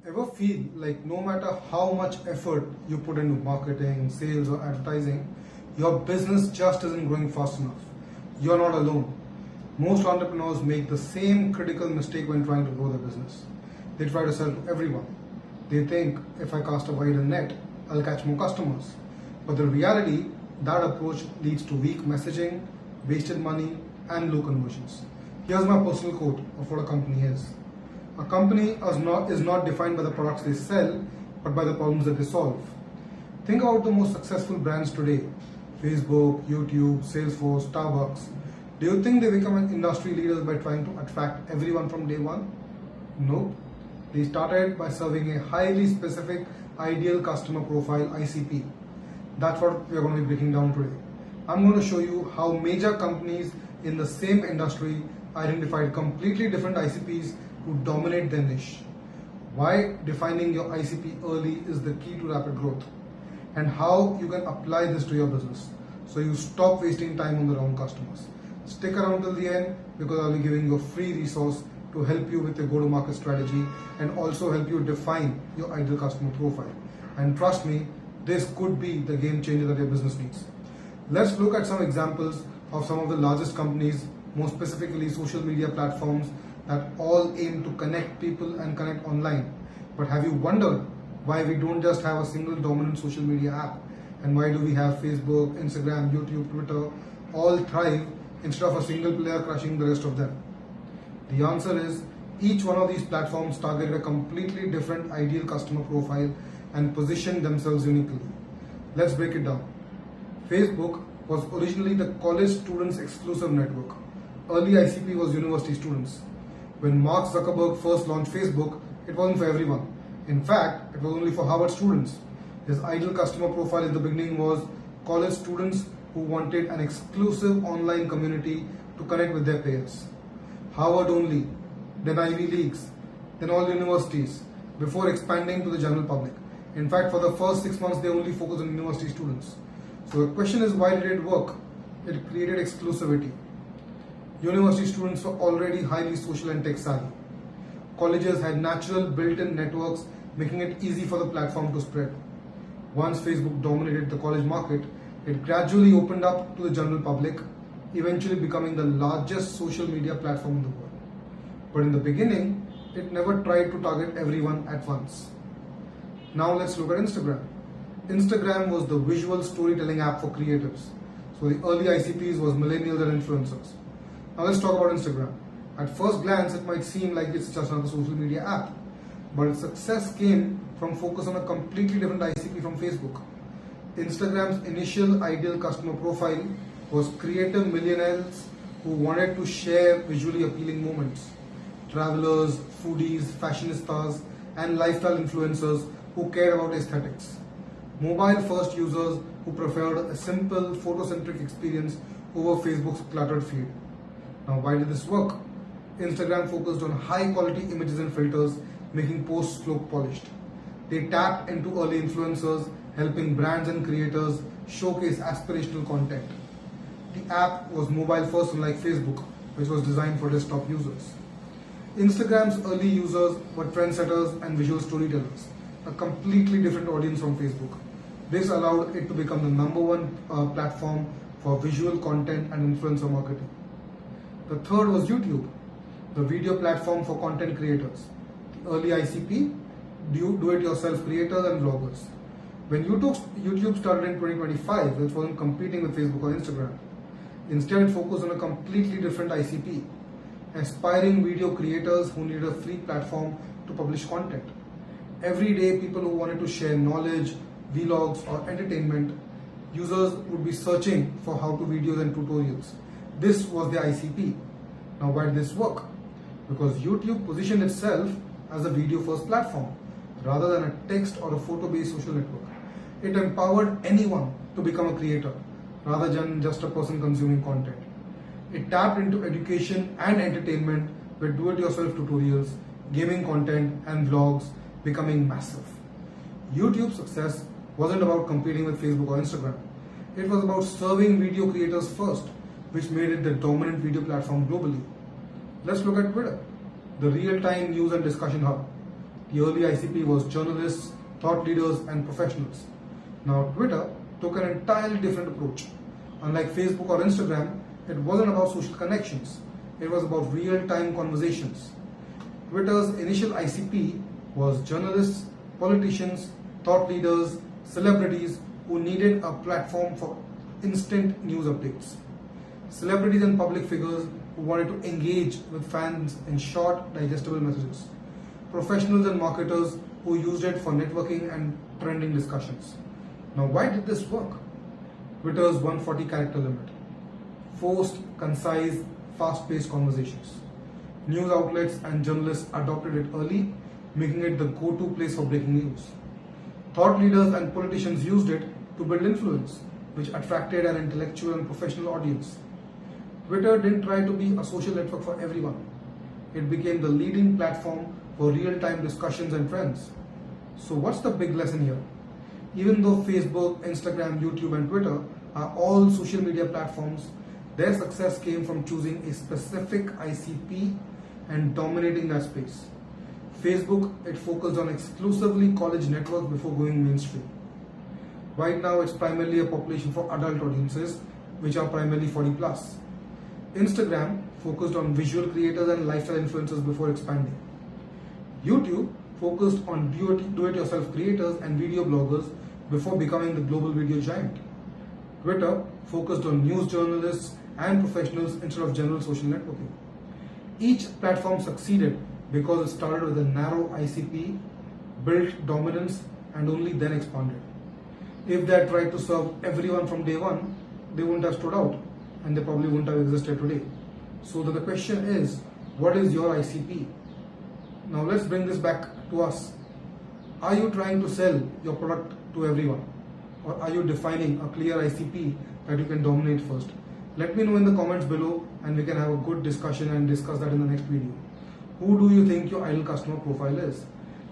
Ever feel like no matter how much effort you put into marketing, sales, or advertising, your business just isn't growing fast enough? You're not alone. Most entrepreneurs make the same critical mistake when trying to grow their business. They try to sell to everyone. They think if I cast a wider net, I'll catch more customers. But the reality, that approach leads to weak messaging, wasted money, and low conversions. Here's my personal quote of what a company is. A company is not defined by the products they sell, but by the problems that they solve. Think about the most successful brands today: Facebook, YouTube, Salesforce, Starbucks. Do you think they become industry leaders by trying to attract everyone from day one? No. They started by serving a highly specific ideal customer profile, ICP. That's what we are going to be breaking down today. I'm going to show you how major companies in the same industry identified completely different ICPs to dominate their niche. Why defining your ICP early is the key to rapid growth, and how you can apply this to your business so you stop wasting time on the wrong customers. Stick around till the end because I'll be giving you a free resource to help you with your go-to-market strategy and also help you define your ideal customer profile. And trust me, this could be the game changer that your business needs. Let's look at some examples of some of the largest companies, more specifically social media platforms that all aim to connect people and connect online. But have you wondered why we don't just have a single dominant social media app? And why do we have Facebook, Instagram, YouTube, Twitter all thrive instead of a single player crushing the rest of them? The answer is each one of these platforms targeted a completely different ideal customer profile and positioned themselves uniquely. Let's break it down. Facebook was originally the college students exclusive network. Early ICP was university students. When Mark Zuckerberg first launched Facebook, it wasn't for everyone. In fact, it was only for Harvard students. His ideal customer profile in the beginning was college students who wanted an exclusive online community to connect with their peers. Harvard only, then Ivy Leagues, then all universities, before expanding to the general public. In fact, for the first 6 months, they only focused on university students. So the question is, why did it work? It created exclusivity. University students were already highly social and tech savvy. Colleges had natural built-in networks, making it easy for the platform to spread. Once Facebook dominated the college market, it gradually opened up to the general public, eventually becoming the largest social media platform in the world. But in the beginning, it never tried to target everyone at once. Now let's look at Instagram. Instagram was the visual storytelling app for creatives. So the early ICPs was millennials and influencers. Now let's talk about Instagram. At first glance, it might seem like it's just another social media app, but its success came from focus on a completely different ICP from Facebook. Instagram's initial ideal customer profile was creative millennials who wanted to share visually appealing moments. Travelers, foodies, fashionistas, and lifestyle influencers who cared about aesthetics. Mobile-first users who preferred a simple, photocentric experience over Facebook's cluttered feed. Now, why did this work? Instagram focused on high-quality images and filters, making posts look polished. They tapped into early influencers, helping brands and creators showcase aspirational content. The app was mobile-first, unlike Facebook, which was designed for desktop users. Instagram's early users were trendsetters and visual storytellers, a completely different audience from Facebook. This allowed it to become the #1 platform for visual content and influencer marketing. The third was YouTube, the video platform for content creators. The early ICP, do-it-yourself creators and vloggers. When YouTube started in 2025, it wasn't competing with Facebook or Instagram. Instead, it focused on a completely different ICP, aspiring video creators who needed a free platform to publish content. Every day, people who wanted to share knowledge, vlogs, or entertainment, users would be searching for how-to videos and tutorials. This was the ICP. Now, why did this work? Because YouTube positioned itself as a video-first platform rather than a text or a photo-based social network. It empowered anyone to become a creator rather than just a person consuming content. It tapped into education and entertainment with do-it-yourself tutorials, gaming content, and vlogs becoming massive. YouTube's success wasn't about competing with Facebook or Instagram. It was about serving video creators first, which made it the dominant video platform globally. Let's look at Twitter, the real-time news and discussion hub. The early ICP was journalists, thought leaders, and professionals. Now, Twitter took an entirely different approach. Unlike Facebook or Instagram, it wasn't about social connections, it was about real time conversations. Twitter's initial ICP was journalists, politicians, thought leaders, celebrities who needed a platform for instant news updates. Celebrities and public figures who wanted to engage with fans in short, digestible messages. Professionals and marketers who used it for networking and trending discussions. Now, why did this work? Twitter's 140 character limit. Forced, concise, fast-paced conversations. News outlets and journalists adopted it early, making it the go-to place for breaking news. Thought leaders and politicians used it to build influence, which attracted an intellectual and professional audience. Twitter didn't try to be a social network for everyone. It became the leading platform for real-time discussions and trends. So what's the big lesson here? Even though Facebook, Instagram, YouTube, and Twitter are all social media platforms, their success came from choosing a specific ICP and dominating that space. Facebook, it focused on exclusively college networks before going mainstream. Right now, it's primarily a population for adult audiences, which are primarily 40 plus. Instagram focused on visual creators and lifestyle influencers before expanding. YouTube focused on do-it-yourself creators and video bloggers before becoming the global video giant. Twitter focused on news journalists and professionals instead of general social networking. Each platform succeeded because it started with a narrow ICP, built dominance, and only then expanded. If they had tried to serve everyone from day one, they wouldn't have stood out, and they probably wouldn't have existed today. So the question is, what is your ICP? Now let's bring this back to us. Are you trying to sell your product to everyone? Or are you defining a clear ICP that you can dominate first? Let me know in the comments below and we can have a good discussion and discuss that in the next video. Who do you think your ideal customer profile is?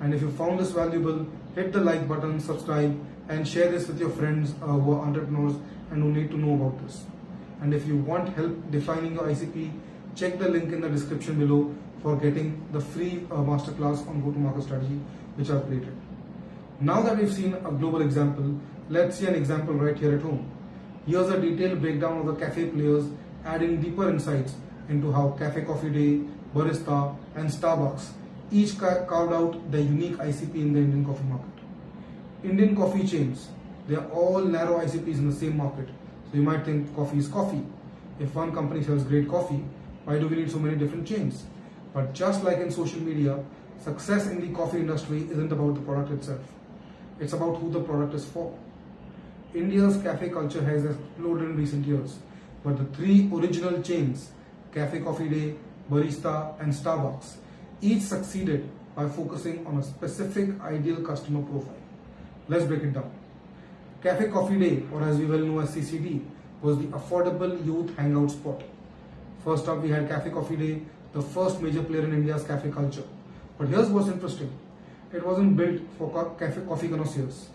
And if you found this valuable, hit the like button, subscribe, and share this with your friends who are entrepreneurs and who need to know about this. And if you want help defining your ICP, check the link in the description below for getting the free masterclass on go-to-market strategy which I've created. Now that we've seen a global example, let's see an example right here at home. Here's a detailed breakdown of the cafe players, adding deeper insights into how Cafe Coffee Day, Barista, and Starbucks each carved out their unique ICP in the Indian coffee market. Indian coffee chains, they are all narrow ICPs in the same market. So you might think coffee is coffee. If one company sells great coffee, why do we need so many different chains? But just like in social media, success in the coffee industry isn't about the product itself. It's about who the product is for. India's cafe culture has exploded in recent years, but the three original chains, Cafe Coffee Day, Barista, and Starbucks, each succeeded by focusing on a specific ideal customer profile. Let's break it down. Cafe Coffee Day, or as we well know as CCD, was the affordable youth hangout spot. First up, we had Cafe Coffee Day, the first major player in India's cafe culture. But here's what's interesting. It wasn't built for coffee connoisseurs.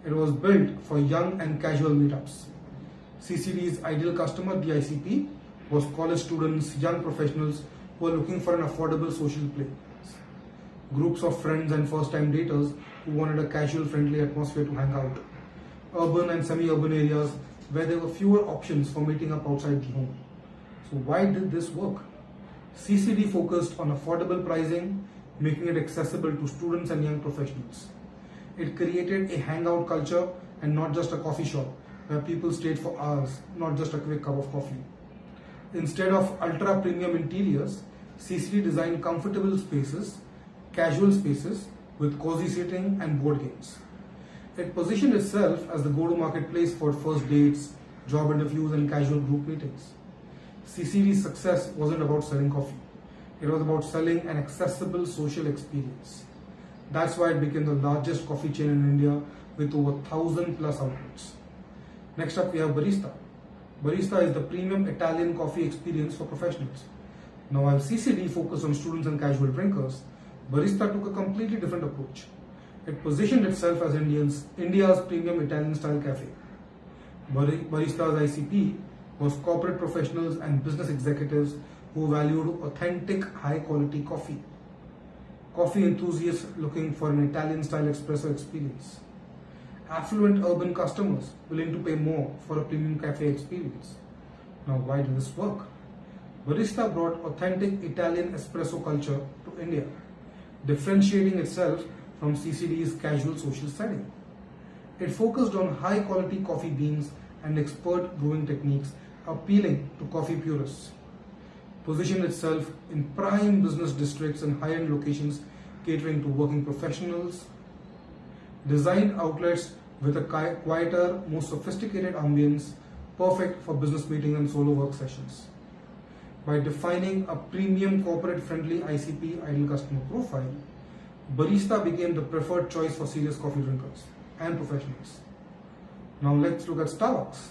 It was built for young and casual meetups. CCD's ideal customer, the ICP, was college students, young professionals who were looking for an affordable social place. Groups of friends and first-time daters who wanted a casual, friendly atmosphere to hang out. Urban and semi-urban areas where there were fewer options for meeting up outside the home. So why did this work? CCD focused on affordable pricing, making it accessible to students and young professionals. It created a hangout culture and not just a coffee shop where people stayed for hours, not just a quick cup of coffee. Instead of ultra premium interiors, CCD designed comfortable spaces, casual spaces with cozy seating and board games. It positioned itself as the go-to-market place for first dates, job interviews, and casual group meetings. CCD's success wasn't about selling coffee. It was about selling an accessible social experience. That's why it became the largest coffee chain in India with over 1,000 plus outlets. Next up, we have Barista. Barista is the premium Italian coffee experience for professionals. Now, while CCD focused on students and casual drinkers, Barista took a completely different approach. It positioned itself as India's premium Italian-style cafe. Barista's ICP was corporate professionals and business executives who valued authentic, high-quality coffee. coffee enthusiasts looking for an Italian-style espresso experience, affluent urban customers willing to pay more for a premium cafe experience. Now, why did this work? Barista brought authentic Italian espresso culture to India, differentiating itself from CCD's casual social setting. It focused on high-quality coffee beans and expert brewing techniques, appealing to coffee purists. Positioned itself in prime business districts and high-end locations catering to working professionals. Designed outlets with a quieter, more sophisticated ambience, perfect for business meetings and solo work sessions. By defining a premium corporate-friendly ICP ideal customer profile, Barista became the preferred choice for serious coffee drinkers and professionals. Now let's look at Starbucks.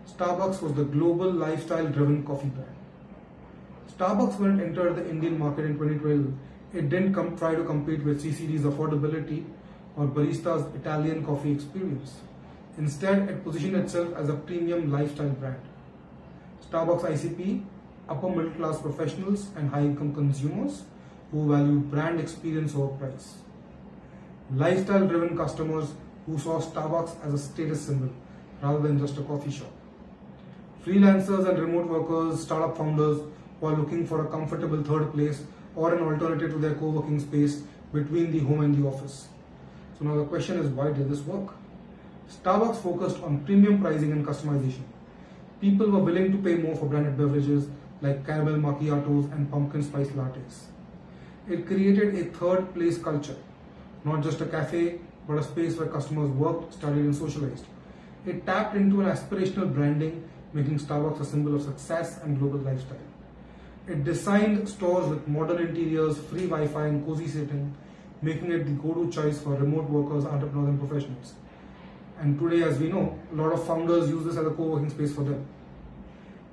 Starbucks was the global lifestyle-driven coffee brand. Starbucks, when it entered the Indian market in 2012, it didn't try to compete with CCD's affordability or Barista's Italian coffee experience. Instead, it positioned itself as a premium lifestyle brand. Starbucks ICP, upper middle class professionals and high income consumers who valued brand experience over price. Lifestyle driven customers who saw Starbucks as a status symbol rather than just a coffee shop. Freelancers and remote workers, startup founders who are looking for a comfortable third place or an alternative to their co-working space between the home and the office. So now the question is, why did this work? Starbucks focused on premium pricing and customization. People were willing to pay more for branded beverages like caramel macchiatos and pumpkin spice lattes. It created a third place culture, not just a cafe, but a space where customers worked, studied and socialized. It tapped into an aspirational branding, making Starbucks a symbol of success and global lifestyle. It designed stores with modern interiors, free Wi-Fi and cozy seating, making it the go-to choice for remote workers, entrepreneurs and professionals. And today, as we know, a lot of founders use this as a co-working space for them.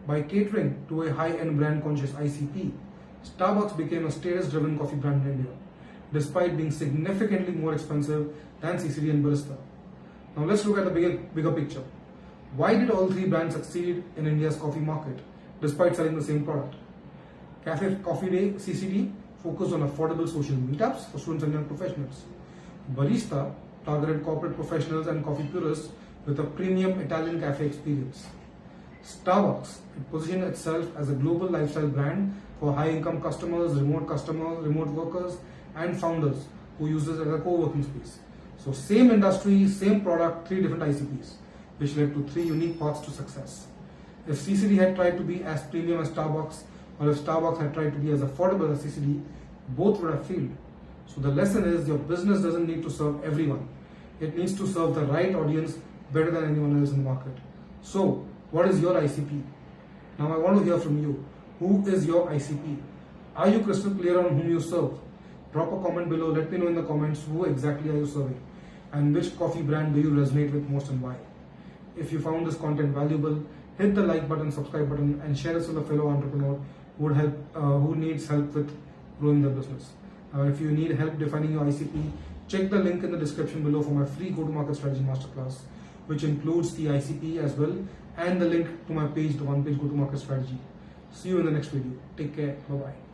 By catering to a high-end brand-conscious ICP, Starbucks became a status-driven coffee brand in India, despite being significantly more expensive than CCD and Barista. Now let's look at the bigger picture. Why did all three brands succeed in India's coffee market, despite selling the same product? Cafe Coffee Day, CCD, focused on affordable social meetups for students and young professionals. Barista targeted corporate professionals and coffee purists with a premium Italian cafe experience. Starbucks, it positioned itself as a global lifestyle brand for high-income customers, remote workers, and founders who use this as a co-working space. So same industry, same product, three different ICPs, which led to three unique paths to success. If CCD had tried to be as premium as Starbucks, or if Starbucks had tried to be as affordable as CCD, both would have failed. So the lesson is, your business doesn't need to serve everyone. It needs to serve the right audience better than anyone else in the market. So, what is your ICP? Now I want to hear from you. Who is your ICP? Are you crystal clear on whom you serve? Drop a comment below. Let me know in the comments who exactly are you serving and which coffee brand do you resonate with most and why. If you found this content valuable, hit the like button, subscribe button and share this with a fellow entrepreneur who needs help with growing their business. If you need help defining your ICP, check the link in the description below for my free go-to-market strategy masterclass, which includes the ICP as well and the link to my page, the one-page go-to-market strategy. See you in the next video. Take care. Bye-bye.